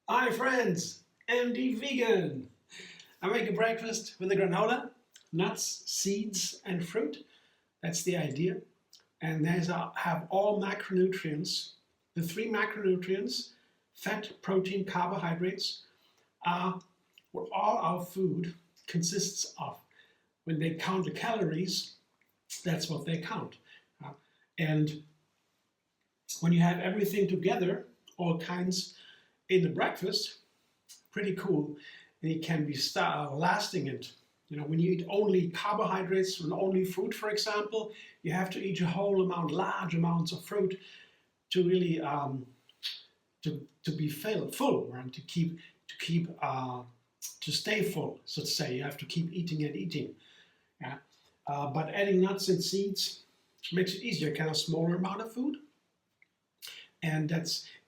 Hi friends, MD Vegan. I make a breakfast with a granola, nuts, seeds and fruit. That's the idea. And these have all macronutrients. The three macronutrients, fat, protein, carbohydrates, are what all our food consists of. When they count the calories, that's what they count. And when you have everything together, all kinds in the breakfast, pretty cool. And it can be lasting. And when you eat only carbohydrates and only fruit, for example, you have to eat a whole amount, large amounts of fruit to really to be full, right? To stay full, so to say. You have to keep eating and eating. Yeah. But adding nuts and seeds makes it easier. You can have a smaller amount of food. And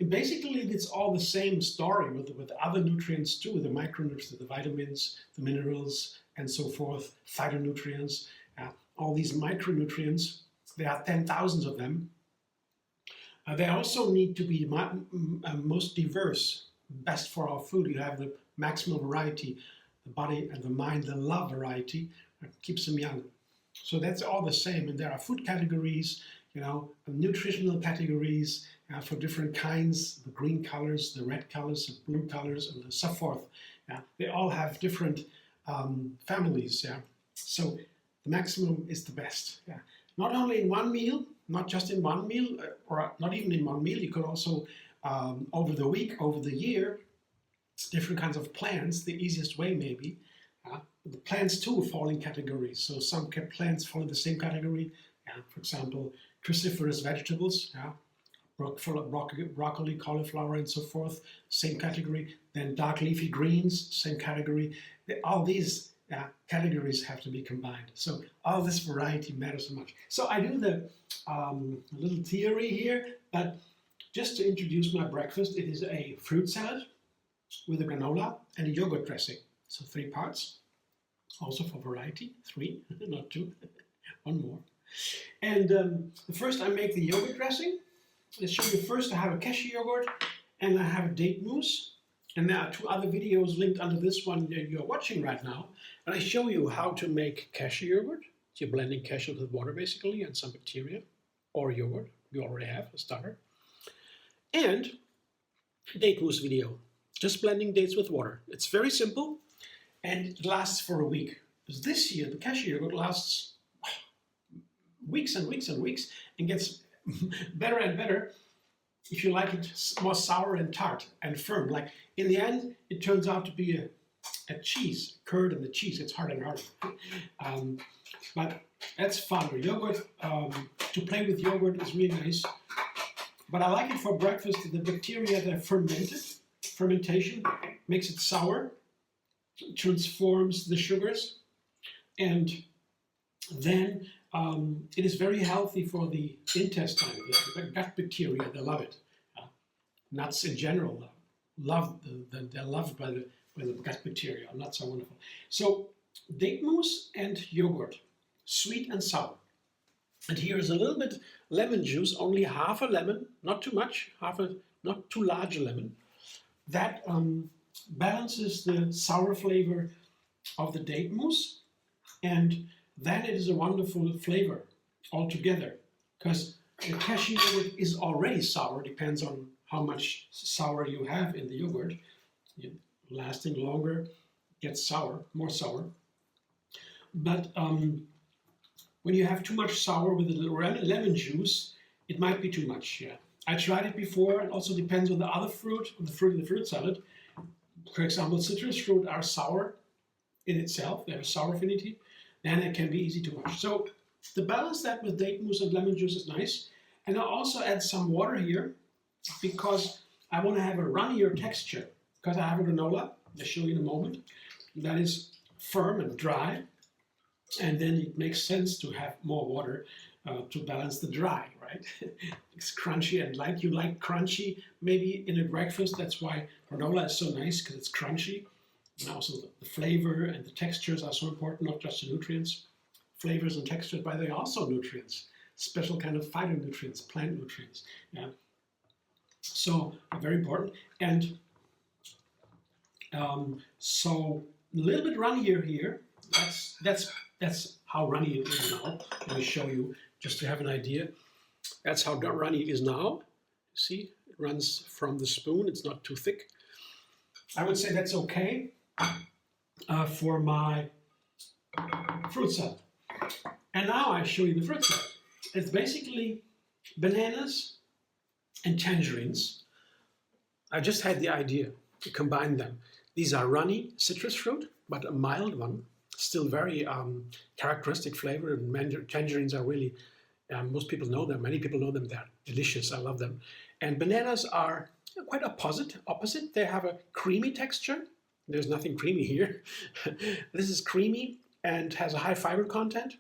basically it's all the same story with other nutrients too, the micronutrients, the vitamins, the minerals, and so forth, phytonutrients, all these micronutrients. There are 10,000 of them. They also need to be most diverse, best for our food. You have the maximum variety, the body and the mind, the love variety, keeps them young. So that's all the same. And there are food categories, nutritional categories for different kinds, the green colors, the red colors, the blue colors, and so forth. They all have different families. So the maximum is the best. Not only in one meal, not just in one meal, or not even in one meal. You could also, over the week, over the year, different kinds of plants, the easiest way maybe. The plants too fall in categories. So some plants fall in the same category. For example, cruciferous vegetables, broccoli, cauliflower, and so forth, same category. Then dark leafy greens, same category. All these categories have to be combined. So all this variety matters so much. So I do the little theory here, but just to introduce my breakfast, it is a fruit salad with a granola and a yogurt dressing. So 3 parts, also for variety, 3, not 2, one more. And first I make the yogurt dressing. Let's show you first I have a cashew yogurt and I have a date mousse. And there are 2 other videos linked under this one that you're watching right now. And I show you how to make cashew yogurt. So you're blending cashew with water basically and some bacteria or yogurt. You already have a starter. And date mousse video. Just blending dates with water. It's very simple and it lasts for a week. Because this year the cashew yogurt lasts weeks and weeks and weeks and gets better and better if you like it more sour and tart and firm. Like in the end, it turns out to be a cheese, curd and the cheese. It's hard and hard. But that's fun. Yogurt, to play with yogurt is really nice. But I like it for breakfast. The bacteria that fermentation makes it sour, transforms the sugars, and then it is very healthy for the intestine, the gut bacteria. They love it. Nuts in general they're loved by the gut bacteria. Nuts are wonderful. So date mousse and yogurt, sweet and sour. And here is a little bit lemon juice, only half a lemon, not too much, not too large a lemon. That balances the sour flavor of the date mousse, and then it is a wonderful flavor altogether, because the cashew yogurt is already sour, depends on how much sour you have in the yogurt. Lasting longer, gets sour, more sour. But when you have too much sour with a little lemon juice, it might be too much. I tried it before. It also depends on the other fruit, on the fruit in the fruit salad. For example, citrus fruit are sour in itself. They have a sour affinity. Then it can be easy to wash. So to balance that with date mousse and lemon juice is nice. And I'll also add some water here because I want to have a runnier texture. Because I have a granola, I'll show you in a moment, that is firm and dry. And then it makes sense to have more water to balance the dry, right? It's crunchy, and like you like crunchy maybe in a breakfast. That's why granola is so nice, because it's crunchy. And also the flavor and the textures are so important, not just the nutrients. flavors and textures, but they're also nutrients, special kind of phytonutrients, plant nutrients. Yeah. So very important. And so a little bit runnier here. That's how runny it is now. Let me show you just to have an idea. That's how runny it is now. See, it runs from the spoon. It's not too thick. I would say that's okay for my fruit salad. And now I show you the fruit salad. It's basically bananas and tangerines. I just had the idea to combine them. These are runny citrus fruit, but a mild one. Still very characteristic flavor. Tangerines are really, most people know them. Many people know them. They're delicious. I love them. And bananas are quite opposite. They have a creamy texture. There's nothing creamy here. This is creamy and has a high fiber content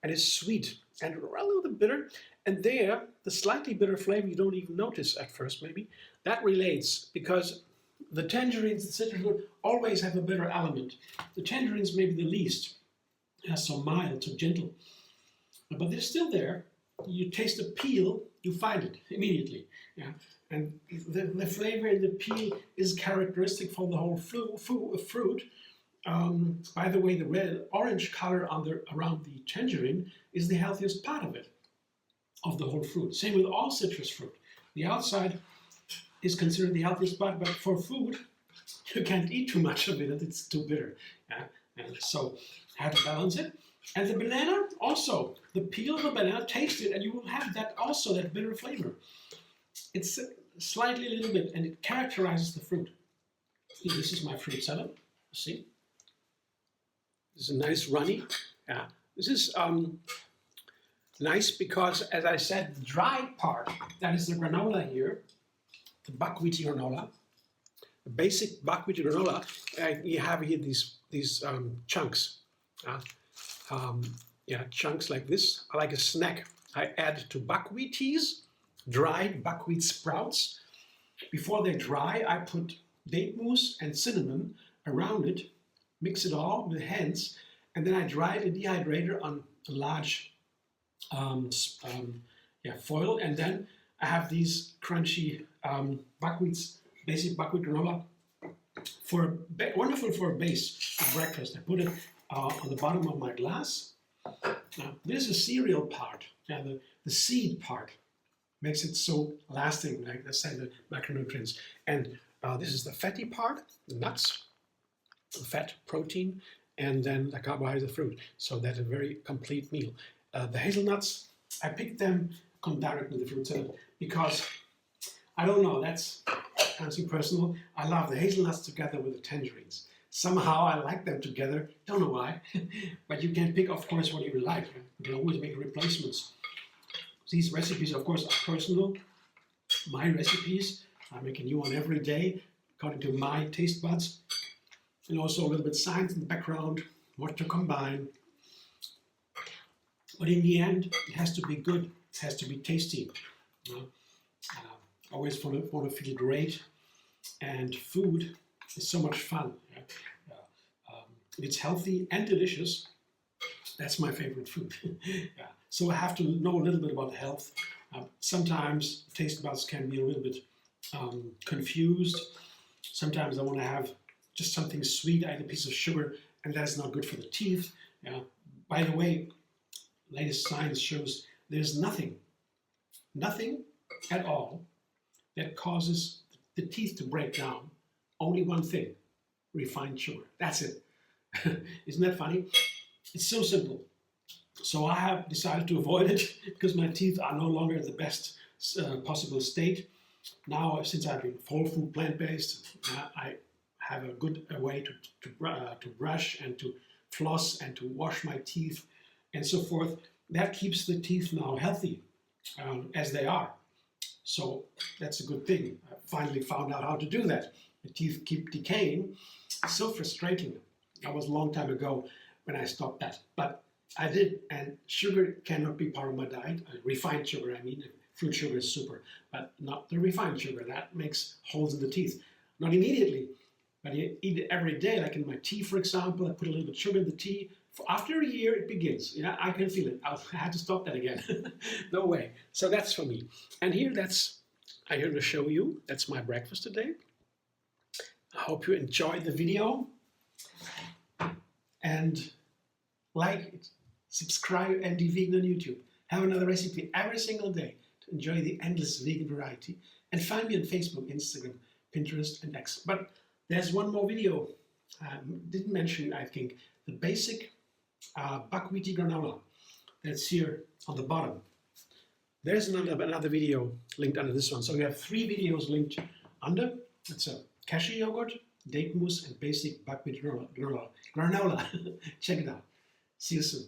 and is sweet and a little bit bitter. And there, the slightly bitter flavor you don't even notice at first maybe, that relates because the tangerines, the citrus fruit, always have a bitter element. The tangerines maybe the least. They're so mild, so gentle. But they're still there. You taste the peel, you find it immediately. Yeah. And the flavor in the peel is characteristic for the whole fruit. By the way, the red-orange color around the tangerine is the healthiest part of it, of the whole fruit. Same with all citrus fruit. The outside is considered the healthiest part, but for food, you can't eat too much of it and it's too bitter. Yeah? And so, how to balance it. And the banana, also, the peel of the banana, taste it, and you will have that also, that bitter flavor. It's slightly a little bit, and it characterizes the fruit. This is my fruit salad, see? This is a nice runny. Yeah. This is nice because, as I said, the dry part, that is the granola here, the buckwheaty granola, the basic buckwheaty granola, you have here these chunks. Chunks like this are like a snack. I add to buckwheaties, dried buckwheat sprouts. Before they dry, I put date mousse and cinnamon around it, mix it all with hands, and then I dry it in dehydrator on a large foil, and then I have these crunchy basic buckwheat granola, wonderful for a base for breakfast. I put it on the bottom of my glass. Now, this is cereal part, the seed part makes it so lasting, like I said, the macronutrients. And this is the fatty part, the nuts, the fat, protein, and then the carbohydrate, fruit. So that's a very complete meal. The hazelnuts, I picked them, come directly to the fruit salad because, I don't know, that's something personal. I love the hazelnuts together with the tangerines. Somehow I like them together, don't know why, but you can pick, of course, what you like. You can always make replacements. These recipes, of course, are personal. My recipes, I make a new one every day, according to my taste buds. And also a little bit science in the background, what to combine. But in the end, it has to be good, it has to be tasty. Always want to feel great, and food is so much fun. It's healthy and delicious. That's my favorite food. So I have to know a little bit about health. Sometimes taste buds can be a little bit confused. Sometimes I want to have just something sweet, I eat a piece of sugar, and that's not good for the teeth. By the way, latest science shows there's nothing at all that causes the teeth to break down. Only one thing, refined sugar. That's it. Isn't that funny? It's so simple. So I have decided to avoid it because my teeth are no longer in the best possible state. Now, since I've been whole food, plant-based, I have a good way to brush and to floss and to wash my teeth and so forth. That keeps the teeth now healthy as they are. So that's a good thing. I finally found out how to do that. The teeth keep decaying. It's so frustrating. That was a long time ago when I stopped that. But I did, and sugar cannot be part of my diet. Refined sugar, I mean. Fruit sugar is super, but not the refined sugar. That makes holes in the teeth. Not immediately, but you eat it every day. Like in my tea, for example, I put a little bit of sugar in the tea. After a year, it begins. Yeah, I can feel it. I had to stop that again. No way. So that's for me. And here, I'm going to show you. That's my breakfast today. I hope you enjoyed the video. And like it, subscribe, and be vegan on YouTube. Have another recipe every single day to enjoy the endless vegan variety. And find me on Facebook, Instagram, Pinterest, and X. But there's one more video. Didn't mention, I think, the Basic Buckwheaty Granola. That's here on the bottom. There's another video linked under this one. So we have 3 videos linked under. It's a cashew yogurt, date mousse, and basic buckwheat granola. Check it out. See you soon.